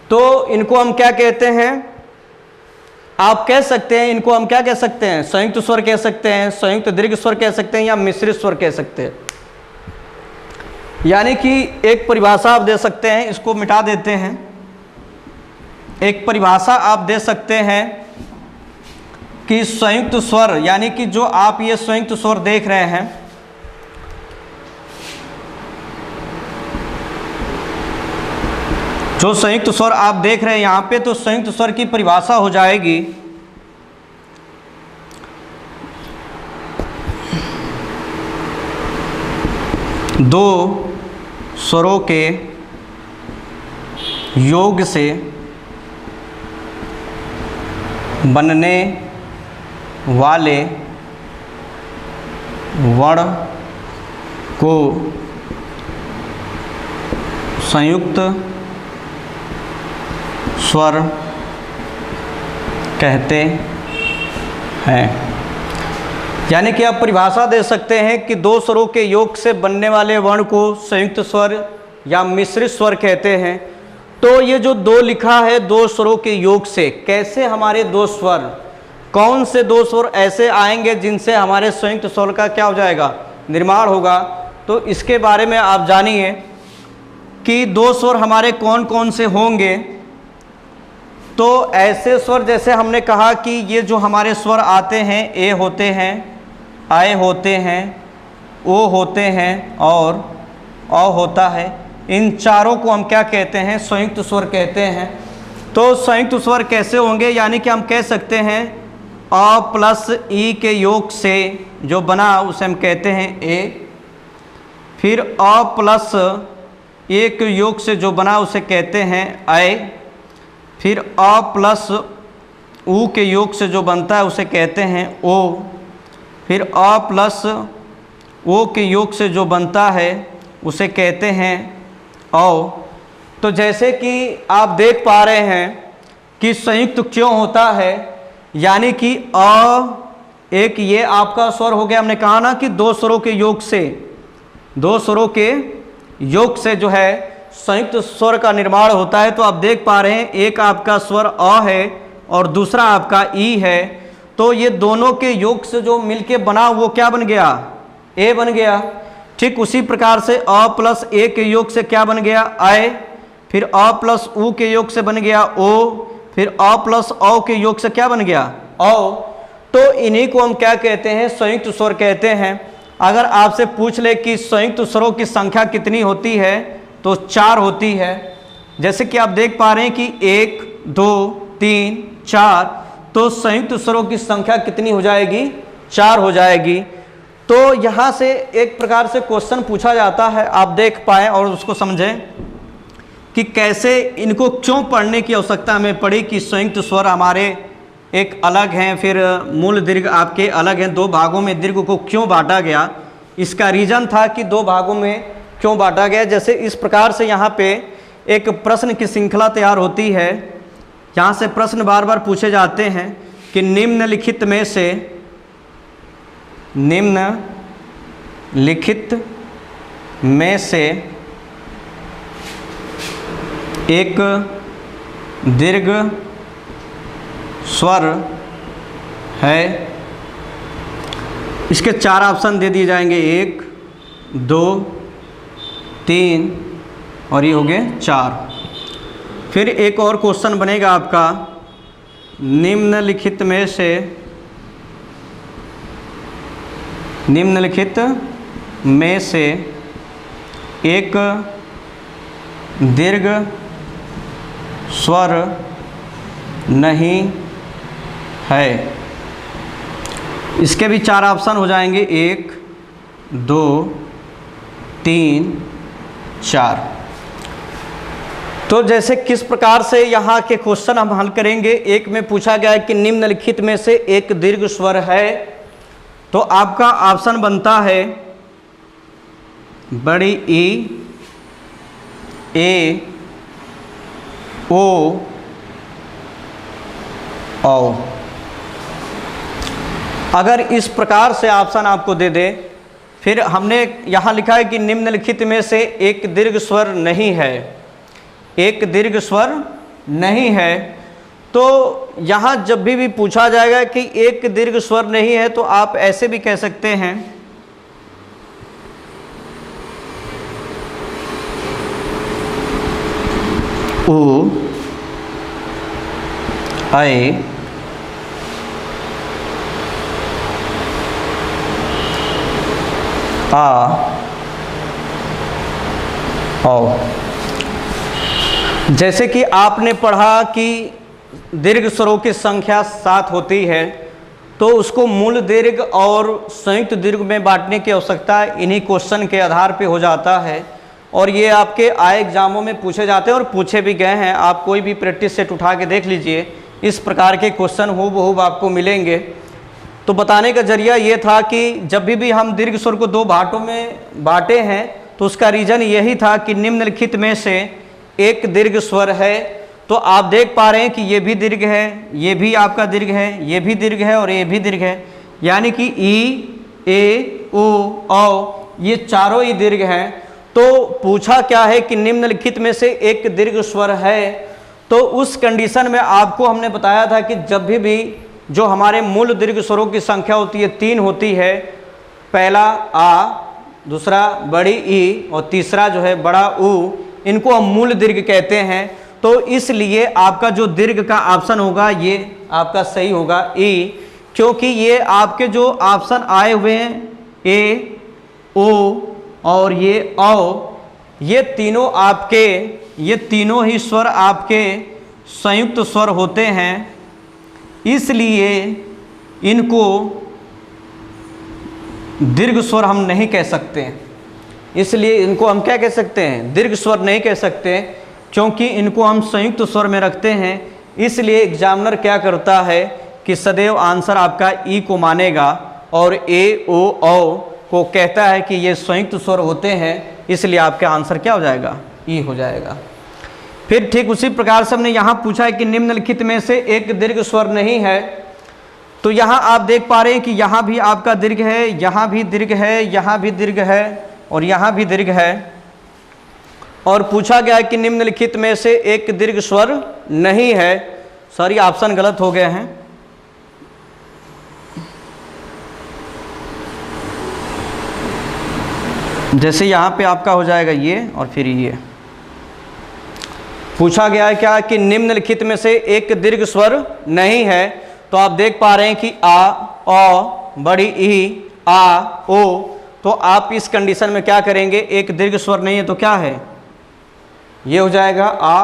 Speaker 1: तो इनको हम क्या कहते हैं, आप कह सकते हैं इनको हम क्या कह सकते हैं, संयुक्त स्वर कह सकते हैं, संयुक्त दीर्घ स्वर कह सकते हैं, या मिश्रित स्वर कह सकते हैं। यानी कि एक परिभाषा आप दे सकते हैं, इसको मिटा देते हैं। एक परिभाषा आप दे सकते हैं कि संयुक्त स्वर, यानी कि जो आप ये संयुक्त स्वर देख रहे हैं, जो संयुक्त स्वर आप देख रहे हैं यहाँ पे, तो संयुक्त स्वर की परिभाषा हो जाएगी दो स्वरों के योग से बनने वाले वर्ण को संयुक्त स्वर कहते हैं। यानी कि आप परिभाषा दे सकते हैं कि दो स्वरों के योग से बनने वाले वर्ण को संयुक्त स्वर या मिश्रित स्वर कहते हैं। तो ये जो दो लिखा है, दो स्वरों के योग से, कैसे हमारे दो स्वर, कौन से दो स्वर ऐसे आएंगे जिनसे हमारे संयुक्त स्वर का क्या हो जाएगा, निर्माण होगा। तो इसके बारे में आप जानिए कि दो स्वर हमारे कौन कौन से होंगे। तो ऐसे स्वर जैसे हमने कहा कि ये जो हमारे स्वर आते हैं, ए होते हैं, आए होते हैं, ओ होते हैं और औ होता है, इन चारों को हम क्या कहते हैं, संयुक्त स्वर कहते हैं। तो संयुक्त स्वर कैसे होंगे, यानी कि हम कह सकते हैं अ प्लस ई के योग से जो बना उसे हम कहते हैं ए, फिर अ प्लस ए के योग से जो बना उसे कहते हैं ऐ, फिर अ प्लस उ के योग से जो बनता है उसे कहते हैं ओ, फिर अ प्लस ओ के योग से जो बनता है उसे कहते हैं औ। तो जैसे कि आप देख पा रहे हैं कि संयुक्त क्यों होता है, यानी कि अ एक ये आपका स्वर हो गया। हमने कहा ना कि दो स्वरों के योग से, दो स्वरों के योग से जो है संयुक्त स्वर का निर्माण होता है। तो आप देख पा रहे हैं एक आपका स्वर अ है और दूसरा आपका ई है। तो ये दोनों के योग से जो मिलके बना वो क्या बन गया, ए बन गया। ठीक उसी प्रकार से अ प्लस ए के योग से क्या बन गया, ऐ, फिर अ प्लस उ के योग से बन गया ओ, फिर अ प्लस औ के योग से क्या बन गया, औ। तो इन्हीं को हम क्या कहते हैं, संयुक्त स्वर कहते हैं। अगर आपसे पूछ ले कि संयुक्त स्वरों की संख्या कितनी होती है, तो 4 होती है। जैसे कि आप देख पा रहे हैं कि 1 2 3 4, तो संयुक्त स्वरों की संख्या कितनी हो जाएगी, 4 हो जाएगी। तो यहाँ से एक प्रकार से क्वेश्चन पूछा जाता है, आप देख पाएँ और उसको समझें कि कैसे इनको क्यों पढ़ने की आवश्यकता हमें पड़ी कि संयुक्त स्वर हमारे एक अलग हैं, फिर मूल दीर्घ आपके अलग हैं। 2 भागों में दीर्घ को क्यों बांटा गया, इसका रीज़न था कि 2 भागों में क्यों बांटा गया। जैसे इस प्रकार से यहाँ पे एक प्रश्न की श्रृंखला तैयार होती है। यहाँ से प्रश्न बार बार पूछे जाते हैं कि निम्नलिखित में से, निम्नलिखित में से एक दीर्घ स्वर है। इसके 4 ऑप्शन दे दिए जाएंगे, 1 2 3 और ये हो गए 4। फिर एक और क्वेश्चन बनेगा आपका, निम्नलिखित में से, निम्नलिखित में से एक दीर्घ स्वर नहीं है। इसके भी 4 ऑप्शन हो जाएंगे, 1 2 3 4। तो जैसे किस प्रकार से यहाँ के क्वेश्चन हम हल करेंगे। एक में पूछा गया है कि निम्नलिखित में से एक दीर्घ स्वर है, तो आपका ऑप्शन बनता है बड़ी ई, ए, ओ, औ। अगर इस प्रकार से ऑप्शन आपको दे दे, फिर हमने यहाँ लिखा है कि निम्नलिखित में से एक दीर्घ स्वर नहीं है, एक दीर्घ स्वर नहीं है। तो यहाँ जब भी पूछा जाएगा कि एक दीर्घ स्वर नहीं है, तो आप ऐसे भी कह सकते हैं, उ, ऐ, आ, औ। जैसे कि आपने पढ़ा कि दीर्घ स्वरों की संख्या 7 होती है, तो उसको मूल दीर्घ और संयुक्त दीर्घ में बांटने की आवश्यकता इन्हीं क्वेश्चन के आधार पे हो जाता है। और ये आपके आए एग्जामों में पूछे जाते हैं और पूछे भी गए हैं। आप कोई भी प्रैक्टिस सेट उठा के देख लीजिए, इस प्रकार के क्वेश्चन हूबहू आपको मिलेंगे। तो बताने का जरिया ये था कि जब भी हम दीर्घ स्वर को दो भागों में बांटे हैं तो उसका रीज़न यही था कि निम्नलिखित में से एक दीर्घ स्वर है। तो आप देख पा रहे हैं कि ये भी दीर्घ है, ये भी आपका दीर्घ है, ये भी दीर्घ है और ये भी दीर्घ है, यानी कि ई, ए, ओ, औ ये चारों ही दीर्घ हैं। तो पूछा क्या है कि निम्नलिखित में से एक दीर्घ स्वर है। तो उस कंडीशन में आपको हमने बताया था कि जब भी जो हमारे मूल दीर्घ स्वरों की संख्या होती है 3 होती है। पहला आ, दूसरा बड़ी ई और तीसरा जो है बड़ा ऊ, इनको हम मूल दीर्घ कहते हैं। तो इसलिए आपका जो दीर्घ का ऑप्शन होगा ये आपका सही होगा ई, क्योंकि ये आपके जो ऑप्शन आए हुए हैं ए, ओ और ये औ, ये तीनों ही स्वर आपके संयुक्त स्वर होते हैं। इसलिए इनको दीर्घ स्वर हम नहीं कह सकते। इसलिए इनको हम क्या कह सकते हैं? दीर्घ स्वर नहीं कह सकते, क्योंकि इनको हम संयुक्त स्वर में रखते हैं। इसलिए एग्जामिनर क्या करता है कि सदैव आंसर आपका ई को मानेगा और ए, ओ, औ को कहता है कि ये संयुक्त स्वर होते हैं, इसलिए आपका आंसर क्या हो जाएगा? ई हो जाएगा। फिर ठीक उसी प्रकार से हमने यहाँ पूछा है कि निम्नलिखित में से एक दीर्घ स्वर नहीं है। तो यहाँ आप देख पा रहे हैं कि यहाँ भी आपका दीर्घ है, यहाँ भी दीर्घ है, यहाँ भी दीर्घ है और यहाँ भी दीर्घ है। और पूछा गया है कि निम्नलिखित में से एक दीर्घ स्वर नहीं है। सॉरी, ऑप्शन गलत हो गए हैं। जैसे यहाँ पे आपका हो जाएगा ये और फिर ये। पूछा गया है क्या कि निम्नलिखित में से एक दीर्घ स्वर नहीं है। तो आप देख पा रहे हैं कि आ, औ, बड़ी ई, आ, ओ। तो आप इस कंडीशन में क्या करेंगे? एक दीर्घ स्वर नहीं है तो क्या है? ये हो जाएगा आ,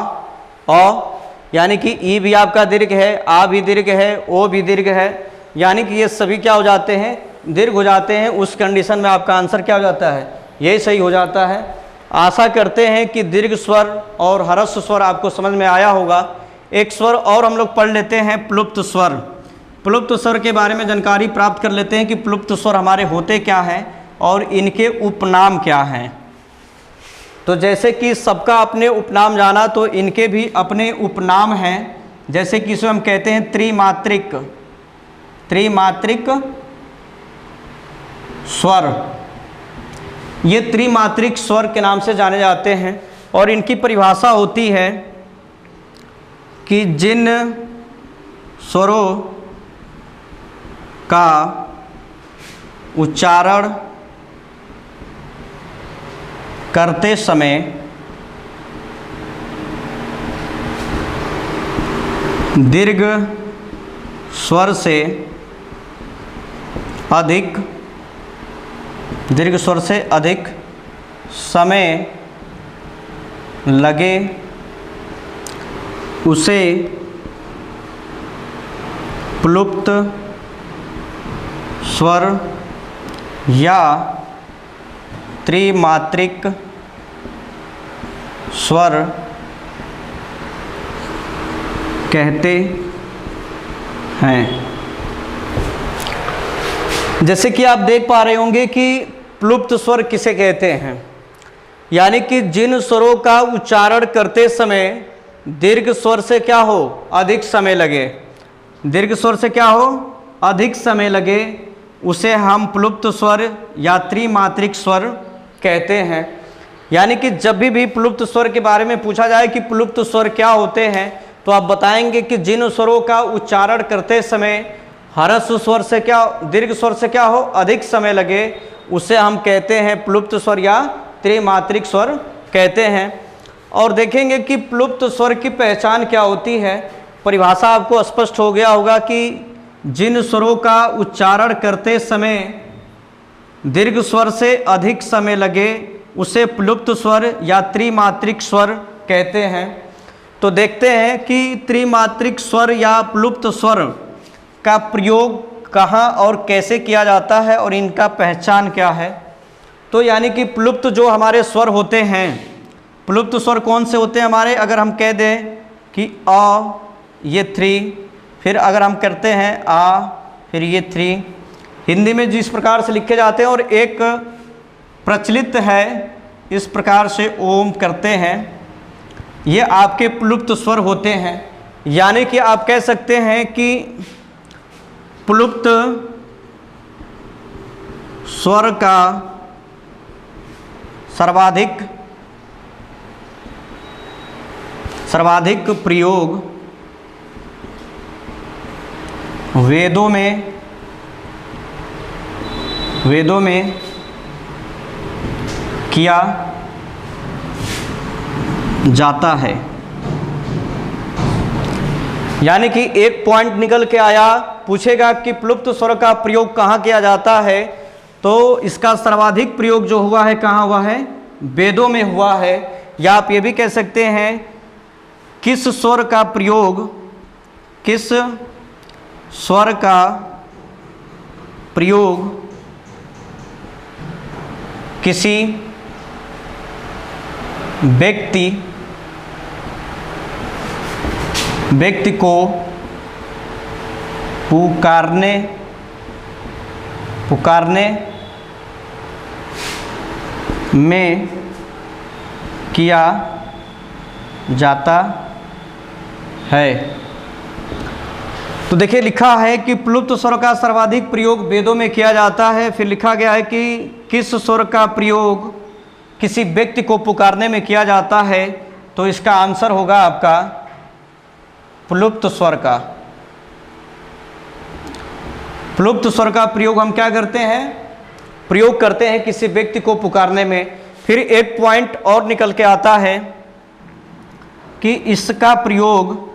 Speaker 1: औ, यानी कि ई भी आपका दीर्घ है, आ भी दीर्घ है, ओ भी दीर्घ है, यानी कि ये सभी क्या हो जाते हैं? दीर्घ हो जाते हैं। उस कंडीशन में आपका आंसर क्या हो जाता है? यही सही हो जाता है। आशा करते हैं कि दीर्घ स्वर और ह्रस्व स्वर आपको समझ में आया होगा। एक स्वर और हम लोग पढ़ लेते हैं, प्लुप्त स्वर। प्लुप्त स्वर के बारे में जानकारी प्राप्त कर लेते हैं कि प्लुप्त स्वर हमारे होते क्या हैं और इनके उपनाम क्या हैं। तो जैसे कि सबका अपने उपनाम जाना, तो इनके भी अपने उपनाम हैं। जैसे कि इसे हम कहते हैं त्रिमात्रिक स्वर। ये त्रिमात्रिक स्वर के नाम से जाने जाते हैं और इनकी परिभाषा होती है कि जिन स्वरों का उच्चारण करते समय दीर्घ स्वर से अधिक समय लगे उसे प्लुप्त स्वर या त्रिमात्रिक स्वर कहते हैं। जैसे कि आप देख पा रहे होंगे कि प्लुप्त स्वर किसे कहते हैं, यानी कि जिन स्वरों का उच्चारण करते समय दीर्घ स्वर से क्या हो? अधिक समय लगे। दीर्घ स्वर से क्या हो? अधिक समय लगे, उसे हम प्लुप्त स्वर या त्रिमात्रिक स्वर कहते हैं। यानी कि जब भी प्लुप्त स्वर के बारे में पूछा जाए कि प्लुप्त स्वर क्या होते हैं, तो आप बताएंगे कि जिन स्वरों का उच्चारण करते समय ह्रस्व स्वर से क्या, दीर्घ स्वर से क्या हो? अधिक समय लगे, उसे हम कहते हैं प्लुप्त स्वर या त्रिमात्रिक स्वर कहते हैं। और देखेंगे कि प्लुप्त स्वर की पहचान क्या होती है। परिभाषा आपको स्पष्ट हो गया होगा कि जिन स्वरों का उच्चारण करते समय दीर्घ स्वर से अधिक समय लगे उसे प्लुप्त स्वर या त्रिमात्रिक स्वर कहते हैं। तो देखते हैं कि त्रिमात्रिक स्वर या प्लुप्त स्वर का प्रयोग कहाँ और कैसे किया जाता है और इनका पहचान क्या है। तो यानी कि प्लुप्त जो हमारे स्वर होते हैं, प्लुप्त स्वर कौन से होते हैं हमारे, अगर हम कह दें कि अ, ये 3, फिर अगर हम करते हैं आ, फिर ये 3, हिंदी में जिस प्रकार से लिखे जाते हैं और एक प्रचलित है इस प्रकार से ओम करते हैं, ये आपके प्लुप्त स्वर होते हैं। यानी कि आप कह सकते हैं कि प्लुप्त स्वर का सर्वाधिक प्रयोग वेदों में किया जाता है। यानी कि एक पॉइंट निकल के आया, पूछेगा कि प्लुप्त स्वर का प्रयोग कहाँ किया जाता है, तो इसका सर्वाधिक प्रयोग जो हुआ है कहाँ हुआ है, वेदों में हुआ है। या आप ये भी कह सकते हैं किस स्वर का प्रयोग किसी व्यक्ति को पुकारने में किया जाता है। तो देखिए लिखा है कि प्लुप्त स्वर का सर्वाधिक प्रयोग वेदों में किया जाता है। फिर लिखा गया है कि किस स्वर का प्रयोग किसी व्यक्ति को पुकारने में किया जाता है, तो इसका आंसर होगा आपका प्लुप्त स्वर का। प्लुप्त स्वर का प्रयोग हम क्या करते हैं, प्रयोग करते हैं किसी व्यक्ति को पुकारने में। फिर एक पॉइंट और निकल के आता है कि इसका प्रयोग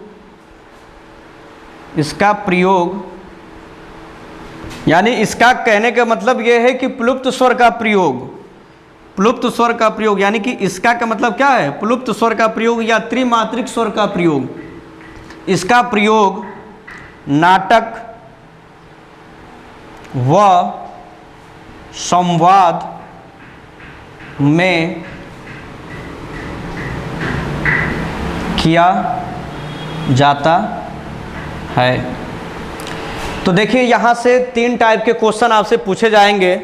Speaker 1: यानी इसका कहने का मतलब यह है कि प्लुप्त स्वर का प्रयोग यानी कि इसका का मतलब क्या है, प्लुप्त स्वर का प्रयोग या त्रिमात्रिक स्वर का प्रयोग। इसका प्रयोग नाटक व संवाद में किया जाता है। तो देखिए यहाँ से 3 टाइप के क्वेश्चन आपसे पूछे जाएंगे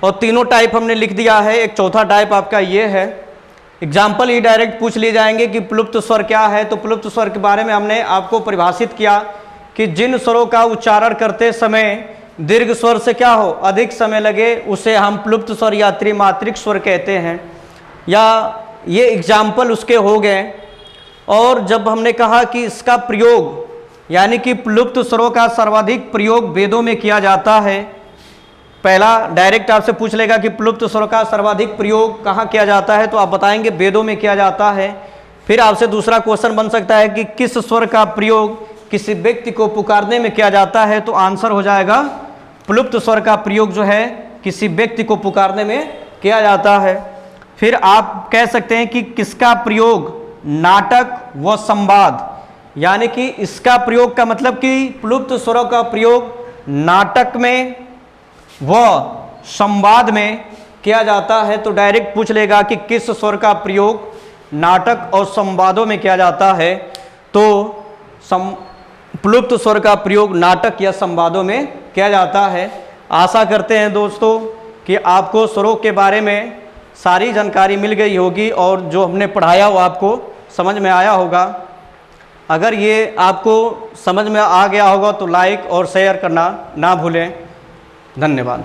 Speaker 1: और तीनों टाइप हमने लिख दिया है। एक चौथा टाइप आपका ये है, एग्जाम्पल ही डायरेक्ट पूछ लिए जाएंगे कि प्लुप्त स्वर क्या है। तो प्लुप्त स्वर के बारे में हमने आपको परिभाषित किया कि जिन स्वरों का उच्चारण करते समय दीर्घ स्वर से क्या हो, अधिक समय लगे, उसे हम प्लुप्त स्वर या त्रिमात्रिक स्वर कहते हैं। या ये एग्जाम्पल उसके हो गए। और जब हमने कहा कि इसका प्रयोग यानी कि प्लुप्त स्वरों का सर्वाधिक प्रयोग वेदों में किया जाता है, पहला डायरेक्ट आपसे पूछ लेगा कि प्लुप्त स्वर का सर्वाधिक प्रयोग कहाँ किया जाता है, तो आप बताएंगे वेदों में किया जाता है। फिर आपसे दूसरा क्वेश्चन बन सकता है कि किस स्वर का प्रयोग किसी व्यक्ति को पुकारने में किया जाता है, तो आंसर हो जाएगा प्लुप्त स्वर का प्रयोग जो है किसी व्यक्ति को पुकारने में किया जाता है। फिर आप कह सकते हैं कि किसका प्रयोग नाटक व संवाद, यानी कि इसका प्रयोग का मतलब कि प्लुप्त स्वरों का प्रयोग नाटक में व संवाद में किया जाता है। तो डायरेक्ट पूछ लेगा कि किस स्वर का प्रयोग नाटक और संवादों में किया जाता है, तो प्लुप्त स्वर का प्रयोग नाटक या संवादों में किया जाता है। आशा करते हैं दोस्तों कि आपको स्वरों के बारे में सारी जानकारी मिल गई होगी और जो हमने पढ़ाया वो आपको समझ में आया होगा। अगर ये आपको समझ में आ गया होगा तो लाइक और शेयर करना ना भूलें। धन्यवाद।